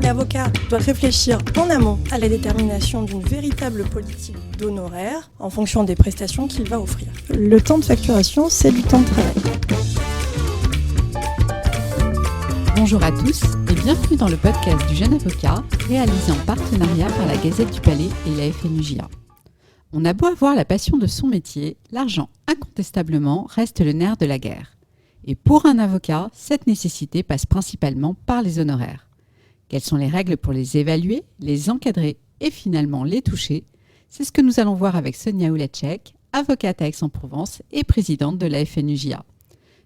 L'avocat doit réfléchir en amont à la détermination d'une véritable politique d'honoraires en fonction des prestations qu'il va offrir. Le temps de facturation, c'est du temps de travail. Bonjour à tous et bienvenue dans le podcast du Jeune Avocat, réalisé en partenariat par la Gazette du Palais et la FNUJA. On a beau avoir la passion de son métier, l'argent incontestablement reste le nerf de la guerre. Et pour un avocat, cette nécessité passe principalement par les honoraires. Quelles sont les règles pour les évaluer, les encadrer et finalement les toucher? C'est ce que nous allons voir avec Sonia Houlacek, avocate à Aix-en-Provence et présidente de la FNUJA.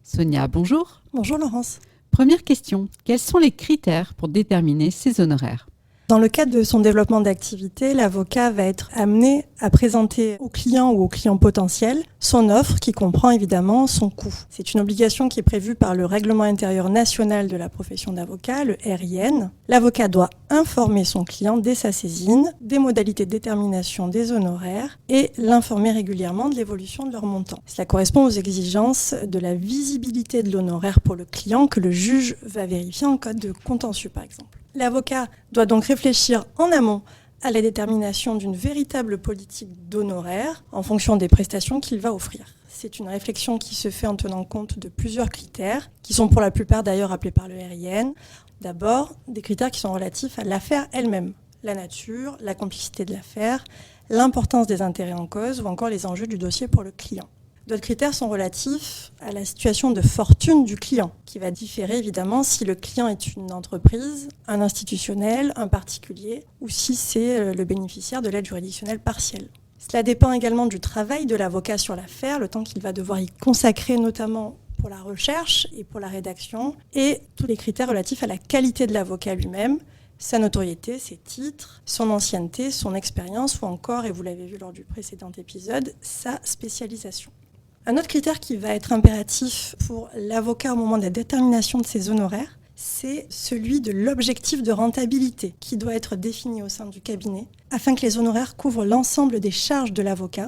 Sonia, bonjour. Bonjour Laurence. Première question, quels sont les critères pour déterminer ces honoraires ? Dans le cadre de son développement d'activité, l'avocat va être amené à présenter au client ou au client potentiel son offre qui comprend évidemment son coût. C'est une obligation qui est prévue par le Règlement intérieur national de la profession d'avocat, le RIN. L'avocat doit informer son client dès sa saisine des modalités de détermination des honoraires et l'informer régulièrement de l'évolution de leur montant. Cela correspond aux exigences de la visibilité de l'honoraire pour le client que le juge va vérifier en cas de contentieux par exemple. L'avocat doit donc réfléchir en amont à la détermination d'une véritable politique d'honoraires en fonction des prestations qu'il va offrir. C'est une réflexion qui se fait en tenant compte de plusieurs critères, qui sont pour la plupart d'ailleurs appelés par le RIN. D'abord, des critères qui sont relatifs à l'affaire elle-même, la nature, la complexité de l'affaire, l'importance des intérêts en cause ou encore les enjeux du dossier pour le client. D'autres critères sont relatifs à la situation de fortune du client, qui va différer évidemment si le client est une entreprise, un institutionnel, un particulier, ou si c'est le bénéficiaire de l'aide juridictionnelle partielle. Cela dépend également du travail de l'avocat sur l'affaire, le temps qu'il va devoir y consacrer notamment pour la recherche et pour la rédaction, et tous les critères relatifs à la qualité de l'avocat lui-même, sa notoriété, ses titres, son ancienneté, son expérience, ou encore, et vous l'avez vu lors du précédent épisode, sa spécialisation. Un autre critère qui va être impératif pour l'avocat au moment de la détermination de ses honoraires, c'est celui de l'objectif de rentabilité qui doit être défini au sein du cabinet afin que les honoraires couvrent l'ensemble des charges de l'avocat.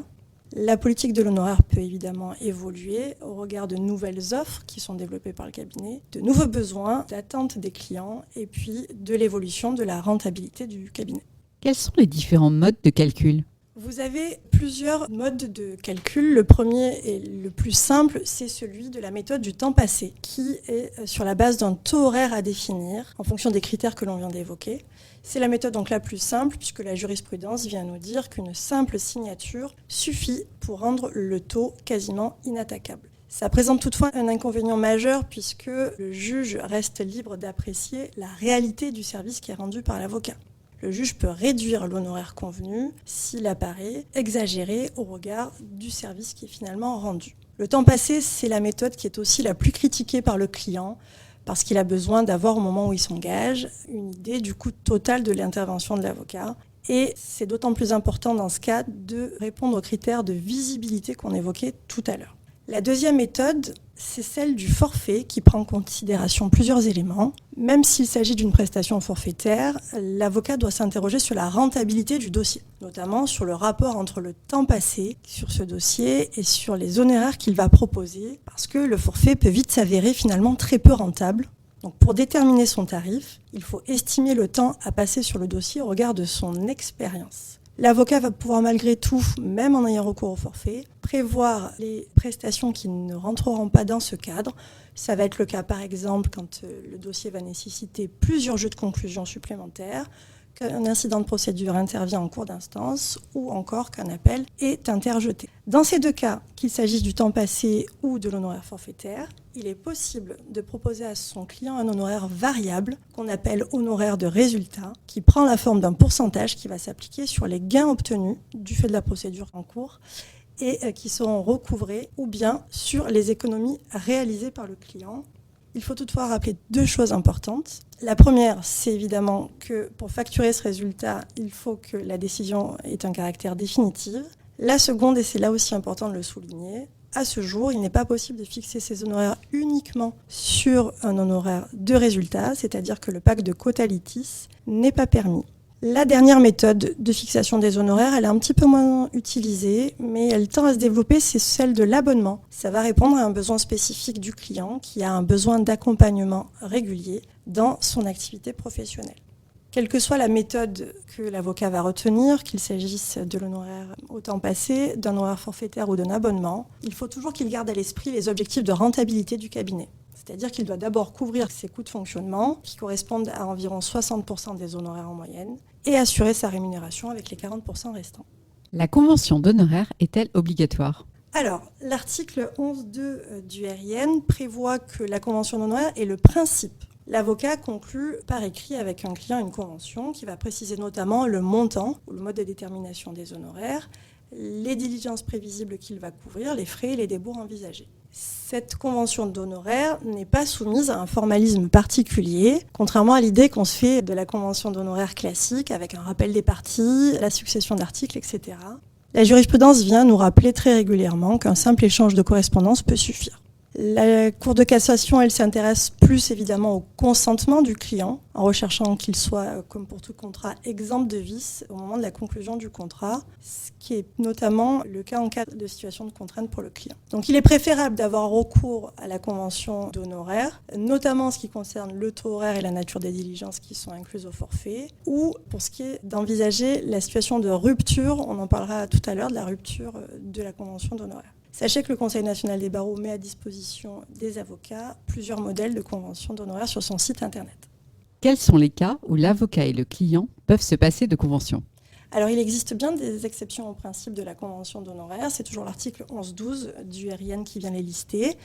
La politique de l'honoraire peut évidemment évoluer au regard de nouvelles offres qui sont développées par le cabinet, de nouveaux besoins, d'attentes des clients et puis de l'évolution de la rentabilité du cabinet. Quels sont les différents modes de calcul ? Vous avez plusieurs modes de calcul. Le premier et le plus simple, c'est celui de la méthode du temps passé, qui est sur la base d'un taux horaire à définir en fonction des critères que l'on vient d'évoquer. C'est la méthode donc la plus simple, puisque la jurisprudence vient nous dire qu'une simple signature suffit pour rendre le taux quasiment inattaquable. Ça présente toutefois un inconvénient majeur, puisque le juge reste libre d'apprécier la réalité du service qui est rendu par l'avocat. Le juge peut réduire l'honoraire convenu s'il apparaît exagéré au regard du service qui est finalement rendu. Le temps passé, c'est la méthode qui est aussi la plus critiquée par le client parce qu'il a besoin d'avoir au moment où il s'engage une idée du coût total de l'intervention de l'avocat. Et c'est d'autant plus important dans ce cas de répondre aux critères de visibilité qu'on évoquait tout à l'heure. La deuxième méthode, c'est celle du forfait qui prend en considération plusieurs éléments. Même s'il s'agit d'une prestation forfaitaire, l'avocat doit s'interroger sur la rentabilité du dossier, notamment sur le rapport entre le temps passé sur ce dossier et sur les honoraires qu'il va proposer, parce que le forfait peut vite s'avérer finalement très peu rentable. Donc pour déterminer son tarif, il faut estimer le temps à passer sur le dossier au regard de son expérience. L'avocat va pouvoir malgré tout, même en ayant recours au forfait, prévoir les prestations qui ne rentreront pas dans ce cadre. Ça va être le cas par exemple quand le dossier va nécessiter plusieurs jeux de conclusion supplémentaires, qu'un incident de procédure intervient en cours d'instance ou encore qu'un appel est interjeté. Dans ces deux cas, qu'il s'agisse du temps passé ou de l'honoraire forfaitaire, il est possible de proposer à son client un honoraire variable qu'on appelle honoraire de résultat, qui prend la forme d'un pourcentage qui va s'appliquer sur les gains obtenus du fait de la procédure en cours et qui seront recouvrés ou bien sur les économies réalisées par le client. Il faut toutefois rappeler deux choses importantes. La première, c'est évidemment que pour facturer ce résultat, il faut que la décision ait un caractère définitif. La seconde, et c'est là aussi important de le souligner, à ce jour, il n'est pas possible de fixer ces honoraires uniquement sur un honoraire de résultat, c'est-à-dire que le pacte de quota litis n'est pas permis. La dernière méthode de fixation des honoraires, elle est un petit peu moins utilisée, mais elle tend à se développer, c'est celle de l'abonnement. Ça va répondre à un besoin spécifique du client qui a un besoin d'accompagnement régulier dans son activité professionnelle. Quelle que soit la méthode que l'avocat va retenir, qu'il s'agisse de l'honoraire au temps passé, d'un honoraire forfaitaire ou d'un abonnement, il faut toujours qu'il garde à l'esprit les objectifs de rentabilité du cabinet. C'est-à-dire qu'il doit d'abord couvrir ses coûts de fonctionnement, qui correspondent à environ 60% des honoraires en moyenne, et assurer sa rémunération avec les 40% restants. La convention d'honoraires est-elle obligatoire ? Alors, l'article 11.2 du RIN prévoit que la convention d'honoraires est le principe. L'avocat conclut par écrit avec un client une convention qui va préciser notamment le montant ou le mode de détermination des honoraires, les diligences prévisibles qu'il va couvrir, les frais et les débours envisagés. Cette convention d'honoraires n'est pas soumise à un formalisme particulier, contrairement à l'idée qu'on se fait de la convention d'honoraires classique avec un rappel des parties, la succession d'articles, etc. La jurisprudence vient nous rappeler très régulièrement qu'un simple échange de correspondance peut suffire. La Cour de cassation, elle s'intéresse plus évidemment au consentement du client, en recherchant qu'il soit, comme pour tout contrat, exempt de vice au moment de la conclusion du contrat, ce qui est notamment le cas en cas de situation de contrainte pour le client. Donc il est préférable d'avoir recours à la convention d'honoraires, notamment en ce qui concerne le taux horaire et la nature des diligences qui sont incluses au forfait, ou pour ce qui est d'envisager la situation de rupture, on en parlera tout à l'heure, de la rupture de la convention d'honoraires. Sachez que le Conseil national des barreaux met à disposition des avocats plusieurs modèles de conventions d'honoraires sur son site internet. Quels sont les cas où l'avocat et le client peuvent se passer de convention ? Alors, il existe bien des exceptions au principe de la convention d'honoraires. C'est toujours l'article 11.12 du RIN qui vient les lister.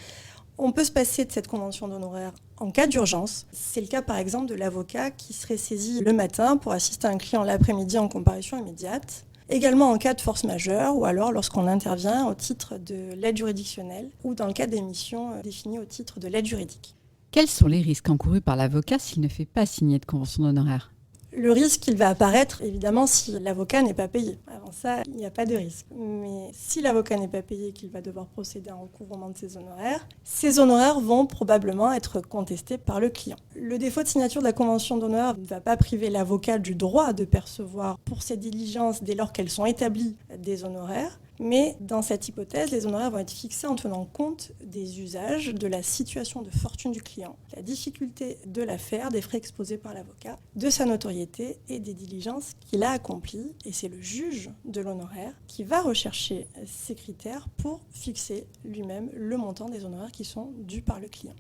On peut se passer de cette convention d'honoraires en cas d'urgence. C'est le cas, par exemple, de l'avocat qui serait saisi le matin pour assister un client l'après-midi en comparution immédiate. Également en cas de force majeure ou alors lorsqu'on intervient au titre de l'aide juridictionnelle ou dans le cas des missions définies au titre de l'aide juridique. Quels sont les risques encourus par l'avocat s'il ne fait pas signer de convention d'honoraires ? Le risque, il va apparaître évidemment si l'avocat n'est pas payé. Avant ça, il n'y a pas de risque. Mais si l'avocat n'est pas payé et qu'il va devoir procéder à un recouvrement de ces honoraires vont probablement être contestés par le client. Le défaut de signature de la convention d'honoraires ne va pas priver l'avocat du droit de percevoir pour ses diligences dès lors qu'elles sont établies des honoraires. Mais dans cette hypothèse, les honoraires vont être fixés en tenant compte des usages, de la situation de fortune du client, la difficulté de l'affaire, des frais exposés par l'avocat, de sa notoriété et des diligences qu'il a accomplies. Et c'est le juge de l'honoraire qui va rechercher ces critères pour fixer lui-même le montant des honoraires qui sont dus par le client.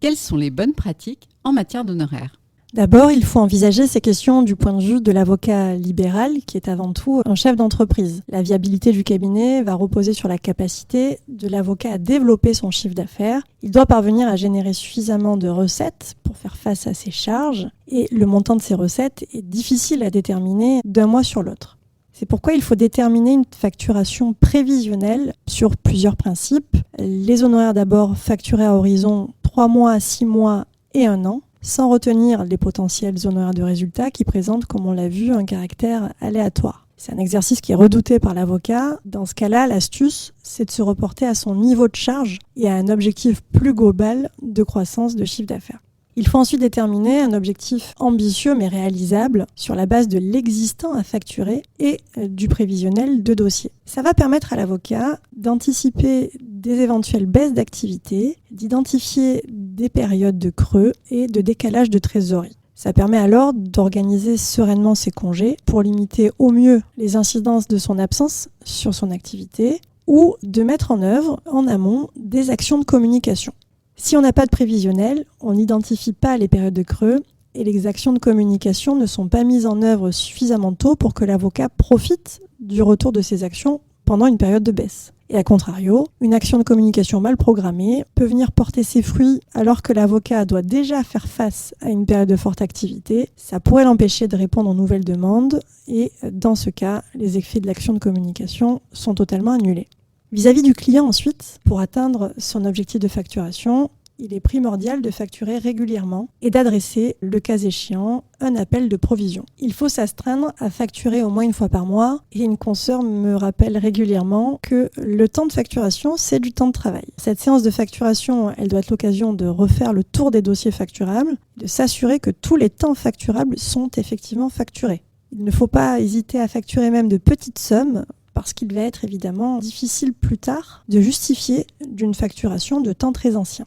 Quelles sont les bonnes pratiques en matière d'honoraires ? D'abord, il faut envisager ces questions du point de vue de l'avocat libéral, qui est avant tout un chef d'entreprise. La viabilité du cabinet va reposer sur la capacité de l'avocat à développer son chiffre d'affaires. Il doit parvenir à générer suffisamment de recettes pour faire face à ses charges, et le montant de ces recettes est difficile à déterminer d'un mois sur l'autre. C'est pourquoi il faut déterminer une facturation prévisionnelle sur plusieurs principes. Les honoraires d'abord facturés à horizon 3 mois, 6 mois et 1 an, sans retenir les potentiels honoraires de résultat qui présentent, comme on l'a vu, un caractère aléatoire. C'est un exercice qui est redouté par l'avocat. Dans ce cas-là, l'astuce, c'est de se reporter à son niveau de charge et à un objectif plus global de croissance de chiffre d'affaires. Il faut ensuite déterminer un objectif ambitieux mais réalisable sur la base de l'existant à facturer et du prévisionnel de dossier. Ça va permettre à l'avocat d'anticiper des éventuelles baisses d'activité, d'identifier des périodes de creux et de décalage de trésorerie. Ça permet alors d'organiser sereinement ses congés pour limiter au mieux les incidences de son absence sur son activité ou de mettre en œuvre en amont des actions de communication. Si on n'a pas de prévisionnel, on n'identifie pas les périodes de creux et les actions de communication ne sont pas mises en œuvre suffisamment tôt pour que l'avocat profite du retour de ces actions pendant une période de baisse. Et à contrario, une action de communication mal programmée peut venir porter ses fruits alors que l'avocat doit déjà faire face à une période de forte activité. Ça pourrait l'empêcher de répondre aux nouvelles demandes et dans ce cas, les effets de l'action de communication sont totalement annulés. Vis-à-vis du client ensuite, pour atteindre son objectif de facturation, il est primordial de facturer régulièrement et d'adresser, le cas échéant, un appel de provision. Il faut s'astreindre à facturer au moins une fois par mois et une consoeur me rappelle régulièrement que le temps de facturation, c'est du temps de travail. Cette séance de facturation, elle doit être l'occasion de refaire le tour des dossiers facturables, de s'assurer que tous les temps facturables sont effectivement facturés. Il ne faut pas hésiter à facturer même de petites sommes parce qu'il va être évidemment difficile plus tard de justifier d'une facturation de temps très ancien.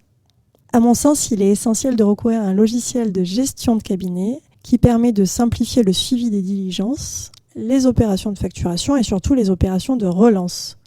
À mon sens, il est essentiel de recourir à un logiciel de gestion de cabinet qui permet de simplifier le suivi des diligences, les opérations de facturation et surtout les opérations de relance.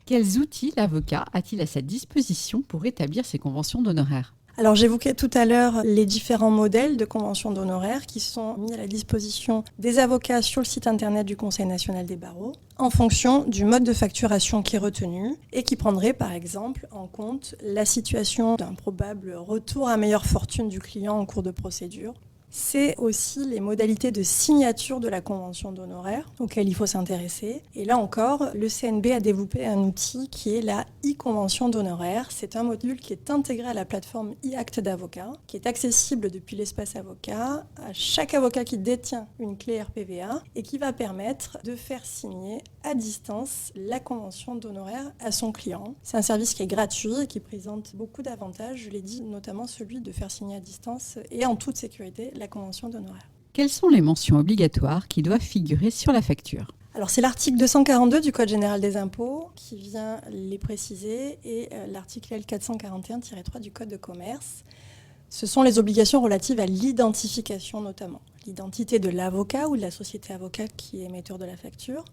Quels outils l'avocat a-t-il à sa disposition pour établir ses conventions d'honoraires ? Alors j'évoquais tout à l'heure les différents modèles de conventions d'honoraires qui sont mis à la disposition des avocats sur le site internet du Conseil national des barreaux en fonction du mode de facturation qui est retenu et qui prendrait par exemple en compte la situation d'un probable retour à meilleure fortune du client en cours de procédure. C'est aussi les modalités de signature de la convention d'honoraires auxquelles il faut s'intéresser. Et là encore, le CNB a développé un outil qui est la e-convention d'honoraires. C'est un module qui est intégré à la plateforme e-acte d'avocat, qui est accessible depuis l'espace avocat à chaque avocat qui détient une clé RPVA et qui va permettre de faire signer à distance la convention d'honoraires à son client. C'est un service qui est gratuit et qui présente beaucoup d'avantages. Je l'ai dit, notamment celui de faire signer à distance et en toute sécurité la convention d'honoraires. Quelles sont les mentions obligatoires qui doivent figurer sur la facture ? Alors c'est l'article 242 du Code général des impôts qui vient les préciser et l'article L441-3 du Code de commerce. Ce sont les obligations relatives à l'identification notamment. L'identité de l'avocat ou de la société avocat qui est émetteur de la facture,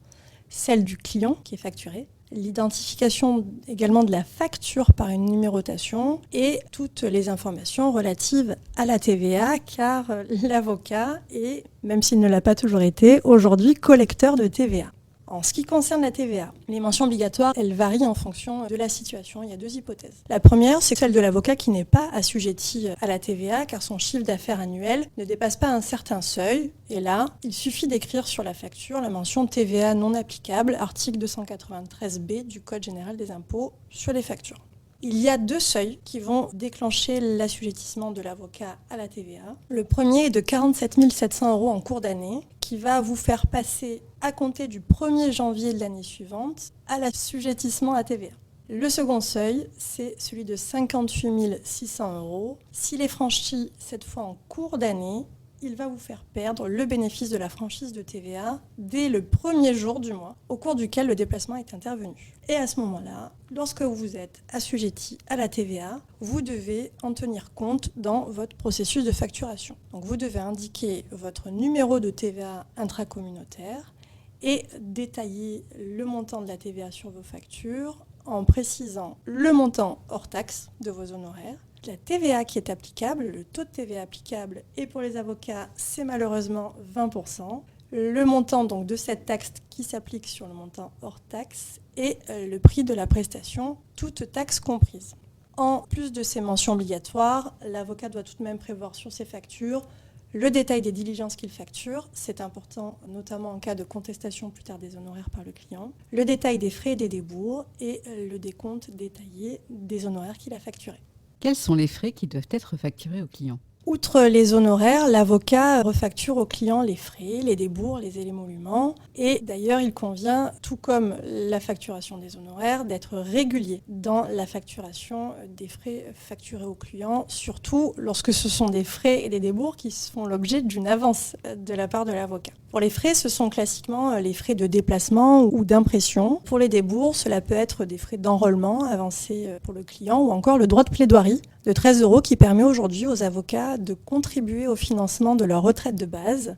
celle du client qui est facturé, l'identification également de la facture par une numérotation et toutes les informations relatives à la TVA, car l'avocat est, même s'il ne l'a pas toujours été, aujourd'hui collecteur de TVA. En ce qui concerne la TVA, les mentions obligatoires, elles varient en fonction de la situation. Il y a deux hypothèses. La première, c'est celle de l'avocat qui n'est pas assujetti à la TVA car son chiffre d'affaires annuel ne dépasse pas un certain seuil. Et là, il suffit d'écrire sur la facture la mention TVA non applicable, article 293b du Code général des impôts sur les factures. Il y a deux seuils qui vont déclencher l'assujettissement de l'avocat à la TVA. Le premier est de 47 700 € en cours d'année, qui va vous faire passer à compter du 1er janvier de l'année suivante à l'assujettissement à TVA. Le second seuil, c'est celui de 58 600 €. S'il est franchi cette fois en cours d'année, il va vous faire perdre le bénéfice de la franchise de TVA dès le premier jour du mois au cours duquel le déplacement est intervenu. Et à ce moment-là, lorsque vous êtes assujetti à la TVA, vous devez en tenir compte dans votre processus de facturation. Donc vous devez indiquer votre numéro de TVA intracommunautaire et détailler le montant de la TVA sur vos factures en précisant le montant hors taxe de vos honoraires, la TVA qui est applicable, le taux de TVA applicable, et pour les avocats, c'est malheureusement 20%. Le montant donc de cette taxe qui s'applique sur le montant hors taxe et le prix de la prestation, toutes taxes comprises. En plus de ces mentions obligatoires, l'avocat doit tout de même prévoir sur ses factures le détail des diligences qu'il facture, c'est important notamment en cas de contestation plus tard des honoraires par le client, le détail des frais et des débours et le décompte détaillé des honoraires qu'il a facturés. Quels sont les frais qui doivent être facturés au client ? Outre les honoraires, l'avocat refacture au client les frais, les débours, les émoluments. Et d'ailleurs, il convient, tout comme la facturation des honoraires, d'être régulier dans la facturation des frais facturés au client, surtout lorsque ce sont des frais et des débours qui font l'objet d'une avance de la part de l'avocat. Pour les frais, ce sont classiquement les frais de déplacement ou d'impression. Pour les débours, cela peut être des frais d'enrôlement avancés pour le client ou encore le droit de plaidoirie de 13 € qui permet aujourd'hui aux avocats de contribuer au financement de leur retraite de base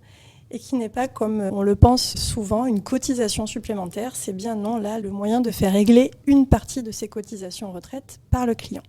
et qui n'est pas, comme on le pense souvent, une cotisation supplémentaire. C'est bien non, là, le moyen de faire régler une partie de ces cotisations retraite par le client.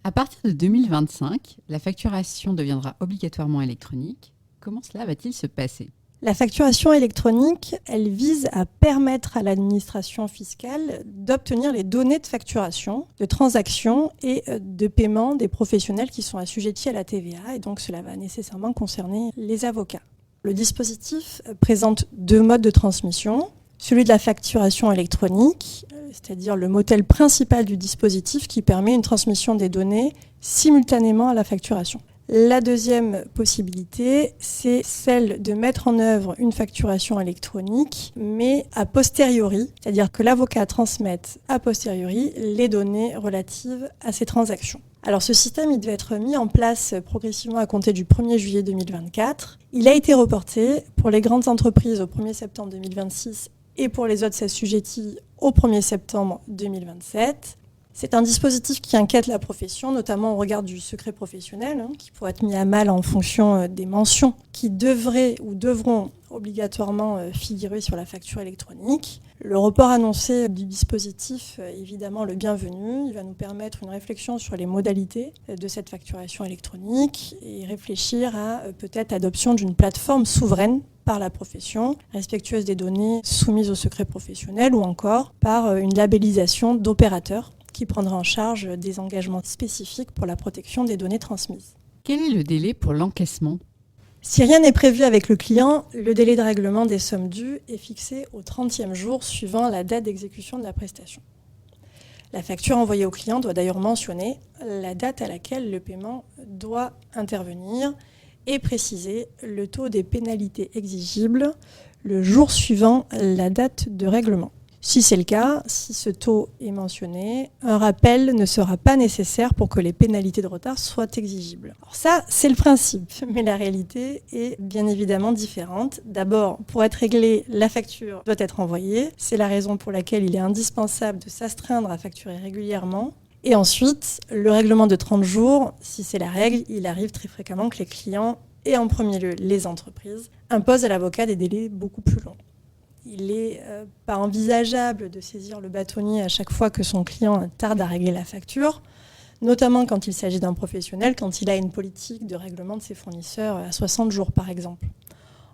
À partir de 2025, la facturation deviendra obligatoirement électronique. Comment cela va-t-il se passer ? La facturation électronique, elle vise à permettre à l'administration fiscale d'obtenir les données de facturation, de transaction et de paiement des professionnels qui sont assujettis à la TVA. Et donc cela va nécessairement concerner les avocats. Le dispositif présente deux modes de transmission. Celui de la facturation électronique, c'est-à-dire le modèle principal du dispositif qui permet une transmission des données simultanément à la facturation. La deuxième possibilité, c'est celle de mettre en œuvre une facturation électronique, mais a posteriori, c'est-à-dire que l'avocat transmette a posteriori les données relatives à ces transactions. Alors ce système, il devait être mis en place progressivement à compter du 1er juillet 2024. Il a été reporté pour les grandes entreprises au 1er septembre 2026 et pour les autres assujettis au 1er septembre 2027. C'est un dispositif qui inquiète la profession, notamment au regard du secret professionnel, qui pourrait être mis à mal en fonction des mentions qui devraient ou devront obligatoirement figurer sur la facture électronique. Le report annoncé du dispositif est évidemment le bienvenu. Il va nous permettre une réflexion sur les modalités de cette facturation électronique et réfléchir à peut-être l'adoption d'une plateforme souveraine par la profession, respectueuse des données soumises au secret professionnel, ou encore par une labellisation d'opérateurs qui prendra en charge des engagements spécifiques pour la protection des données transmises. Quel est le délai pour l'encaissement ? Si rien n'est prévu avec le client, le délai de règlement des sommes dues est fixé au 30e jour suivant la date d'exécution de la prestation. La facture envoyée au client doit d'ailleurs mentionner la date à laquelle le paiement doit intervenir et préciser le taux des pénalités exigibles le jour suivant la date de règlement. Si c'est le cas, si ce taux est mentionné, un rappel ne sera pas nécessaire pour que les pénalités de retard soient exigibles. Alors ça, c'est le principe, mais la réalité est bien évidemment différente. D'abord, pour être réglé, la facture doit être envoyée. C'est la raison pour laquelle il est indispensable de s'astreindre à facturer régulièrement. Et ensuite, le règlement de 30 jours, si c'est la règle, il arrive très fréquemment que les clients, et en premier lieu les entreprises, imposent à l'avocat des délais beaucoup plus longs. Il n'est pas envisageable de saisir le bâtonnier à chaque fois que son client tarde à régler la facture, notamment quand il s'agit d'un professionnel, quand il a une politique de règlement de ses fournisseurs à 60 jours par exemple.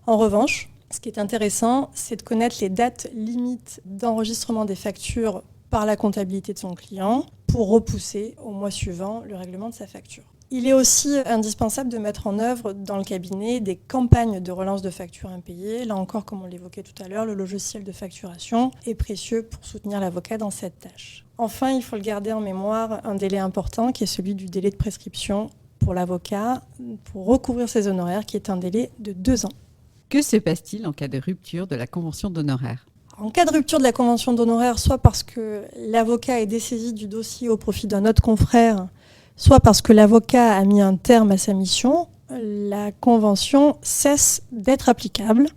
En revanche, ce qui est intéressant, c'est de connaître les dates limites d'enregistrement des factures par la comptabilité de son client pour repousser au mois suivant le règlement de sa facture. Il est aussi indispensable de mettre en œuvre dans le cabinet des campagnes de relance de factures impayées. Là encore, comme on l'évoquait tout à l'heure, le logiciel de facturation est précieux pour soutenir l'avocat dans cette tâche. Enfin, il faut le garder en mémoire, un délai important qui est celui du délai de prescription pour l'avocat pour recouvrir ses honoraires, qui est un délai de 2 ans. Que se passe-t-il en cas de rupture de la convention d'honoraires ? En cas de rupture de la convention d'honoraires, soit parce que l'avocat est dessaisi du dossier au profit d'un autre confrère, soit parce que l'avocat a mis un terme à sa mission, la convention cesse d'être applicable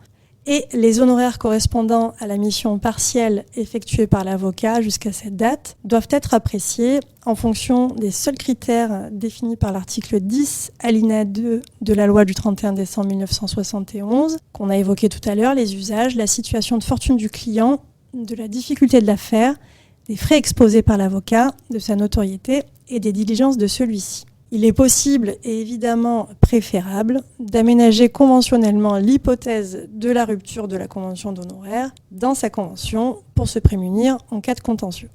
et les honoraires correspondant à la mission partielle effectuée par l'avocat jusqu'à cette date doivent être appréciés en fonction des seuls critères définis par l'article 10, alinéa 2 de la loi du 31 décembre 1971, qu'on a évoqué tout à l'heure, les usages, la situation de fortune du client, de la difficulté de l'affaire, des frais exposés par l'avocat, de sa notoriété et des diligences de celui-ci. Il est possible et évidemment préférable d'aménager conventionnellement l'hypothèse de la rupture de la convention d'honoraires dans sa convention pour se prémunir en cas de contentieux.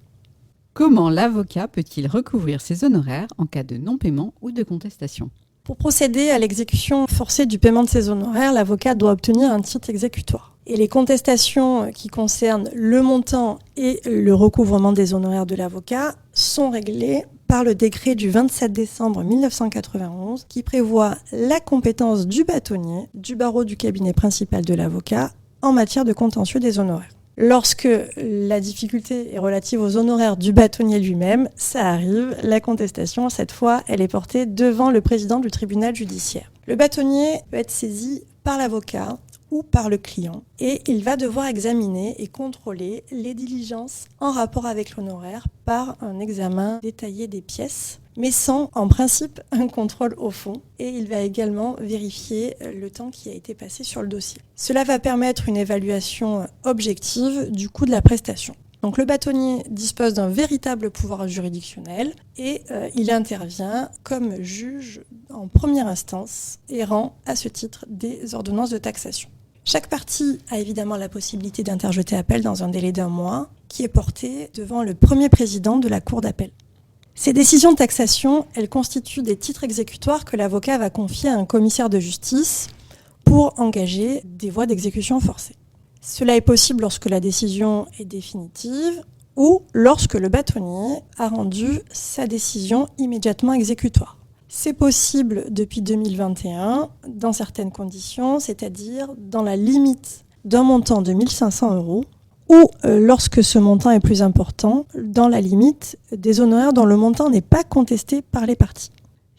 Comment l'avocat peut-il recouvrir ses honoraires en cas de non-paiement ou de contestation ? Pour procéder à l'exécution forcée du paiement de ses honoraires, l'avocat doit obtenir un titre exécutoire. Et les contestations qui concernent le montant et le recouvrement des honoraires de l'avocat sont réglées par le décret du 27 décembre 1991 qui prévoit la compétence du bâtonnier du barreau du cabinet principal de l'avocat en matière de contentieux des honoraires. Lorsque la difficulté est relative aux honoraires du bâtonnier lui-même, ça arrive, la contestation, cette fois, elle est portée devant le président du tribunal judiciaire. Le bâtonnier peut être saisi par l'avocat ou par le client et il va devoir examiner et contrôler les diligences en rapport avec l'honoraire par un examen détaillé des pièces, mais sans, en principe, un contrôle au fond. Et il va également vérifier le temps qui a été passé sur le dossier. Cela va permettre une évaluation objective du coût de la prestation. Donc le bâtonnier dispose d'un véritable pouvoir juridictionnel et il intervient comme juge en première instance et rend à ce titre des ordonnances de taxation. Chaque partie a évidemment la possibilité d'interjeter appel dans un délai d'1 mois qui est porté devant le premier président de la cour d'appel. Ces décisions de taxation, elles constituent des titres exécutoires que l'avocat va confier à un commissaire de justice pour engager des voies d'exécution forcée. Cela est possible lorsque la décision est définitive ou lorsque le bâtonnier a rendu sa décision immédiatement exécutoire. C'est possible depuis 2021 dans certaines conditions, c'est-à-dire dans la limite d'un montant de 1 500 € ou lorsque ce montant est plus important, dans la limite des honoraires dont le montant n'est pas contesté par les parties.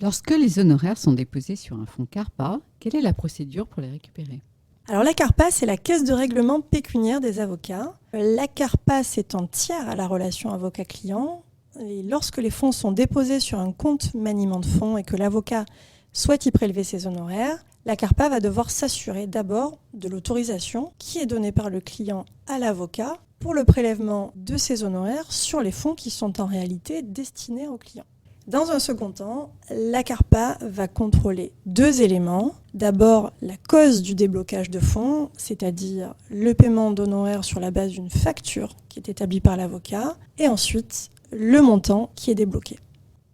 Lorsque les honoraires sont déposés sur un fonds CARPA, quelle est la procédure pour les récupérer ? Alors la CARPA, c'est la caisse de règlement pécuniaire des avocats. La CARPA s'étend tiers à la relation avocat-client. et lorsque les fonds sont déposés sur un compte maniement de fonds et que l'avocat souhaite y prélever ses honoraires, la CARPA va devoir s'assurer d'abord de l'autorisation qui est donnée par le client à l'avocat pour le prélèvement de ses honoraires sur les fonds qui sont en réalité destinés au client. Dans un second temps, la CARPA va contrôler 2 éléments. D'abord, la cause du déblocage de fonds, c'est-à-dire le paiement d'honoraires sur la base d'une facture qui est établie par l'avocat, et ensuite le montant qui est débloqué.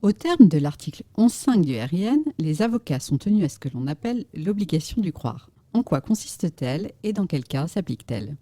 Au terme de l'article 11.5 du RIN, les avocats sont tenus à ce que l'on appelle l'obligation du croire. En quoi consiste-t-elle et dans quel cas s'applique-t-elle ?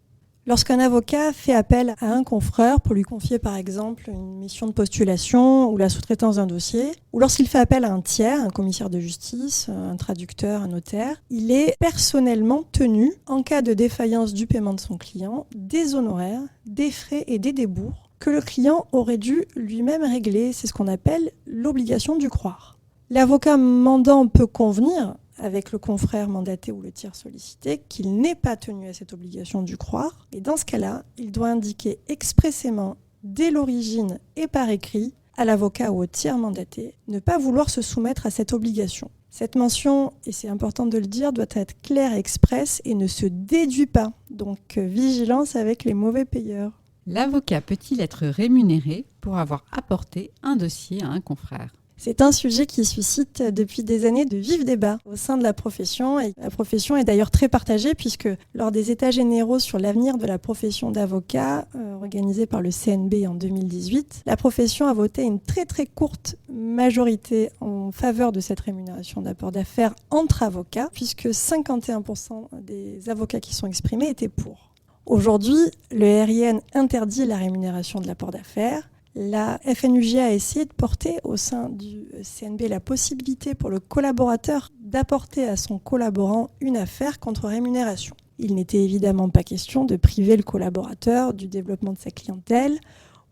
Lorsqu'un avocat fait appel à un confrère pour lui confier par exemple une mission de postulation ou la sous-traitance d'un dossier, ou lorsqu'il fait appel à un tiers, un commissaire de justice, un traducteur, un notaire, il est personnellement tenu, en cas de défaillance du paiement de son client, des honoraires, des frais et des débours que le client aurait dû lui-même régler. C'est ce qu'on appelle l'obligation du croire. L'avocat mandant peut convenir avec le confrère mandaté ou le tiers sollicité qu'il n'est pas tenu à cette obligation du croire. Et dans ce cas-là, il doit indiquer expressément, dès l'origine et par écrit, à l'avocat ou au tiers mandaté, ne pas vouloir se soumettre à cette obligation. Cette mention, et c'est important de le dire, doit être claire et expresse et ne se déduit pas. Donc vigilance avec les mauvais payeurs. L'avocat peut-il être rémunéré pour avoir apporté un dossier à un confrère ? C'est un sujet qui suscite depuis des années de vifs débats au sein de la profession. Et la profession est d'ailleurs très partagée puisque lors des états généraux sur l'avenir de la profession d'avocat, organisés par le CNB en 2018, la profession a voté une très très courte majorité en faveur de cette rémunération d'apport d'affaires entre avocats, puisque 51% des avocats qui sont exprimés étaient pour. Aujourd'hui, le RIN interdit la rémunération de l'apport d'affaires. La FNUJA a essayé de porter au sein du CNB la possibilité pour le collaborateur d'apporter à son collaborant une affaire contre rémunération. Il n'était évidemment pas question de priver le collaborateur du développement de sa clientèle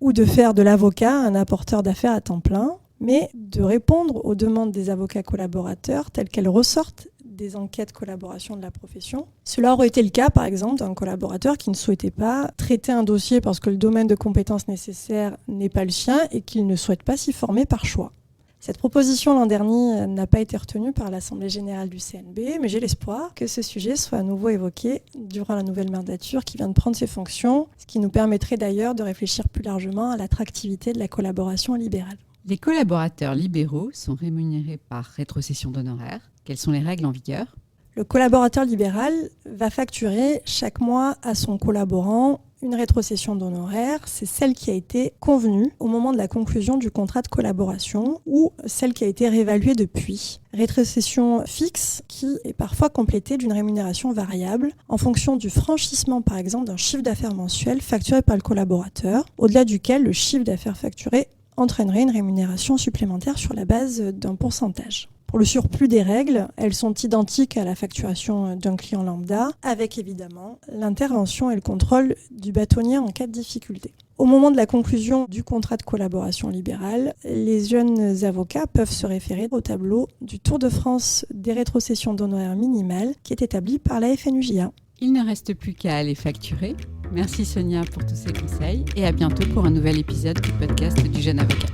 ou de faire de l'avocat un apporteur d'affaires à temps plein, mais de répondre aux demandes des avocats collaborateurs telles qu'elles ressortent des enquêtes collaboration de la profession. Cela aurait été le cas, par exemple, d'un collaborateur qui ne souhaitait pas traiter un dossier parce que le domaine de compétences nécessaire n'est pas le sien et qu'il ne souhaite pas s'y former par choix. Cette proposition l'an dernier n'a pas été retenue par l'Assemblée générale du CNB, mais j'ai l'espoir que ce sujet soit à nouveau évoqué durant la nouvelle mandature qui vient de prendre ses fonctions, ce qui nous permettrait d'ailleurs de réfléchir plus largement à l'attractivité de la collaboration libérale. Les collaborateurs libéraux sont rémunérés par rétrocession d'honoraires. Quelles sont les règles en vigueur ? Le collaborateur libéral va facturer chaque mois à son collaborant une rétrocession d'honoraires. C'est celle qui a été convenue au moment de la conclusion du contrat de collaboration ou celle qui a été réévaluée depuis. Rétrocession fixe qui est parfois complétée d'une rémunération variable en fonction du franchissement, par exemple, d'un chiffre d'affaires mensuel facturé par le collaborateur, au-delà duquel le chiffre d'affaires facturé entraînerait une rémunération supplémentaire sur la base d'un pourcentage. Pour le surplus des règles, elles sont identiques à la facturation d'un client lambda, avec évidemment l'intervention et le contrôle du bâtonnier en cas de difficulté. Au moment de la conclusion du contrat de collaboration libérale, les jeunes avocats peuvent se référer au tableau du Tour de France des rétrocessions d'honoraires minimales qui est établi par la FNUJA. Il ne reste plus qu'à aller facturer. Merci Sonia pour tous ces conseils et à bientôt pour un nouvel épisode du podcast du Jeune Avocat.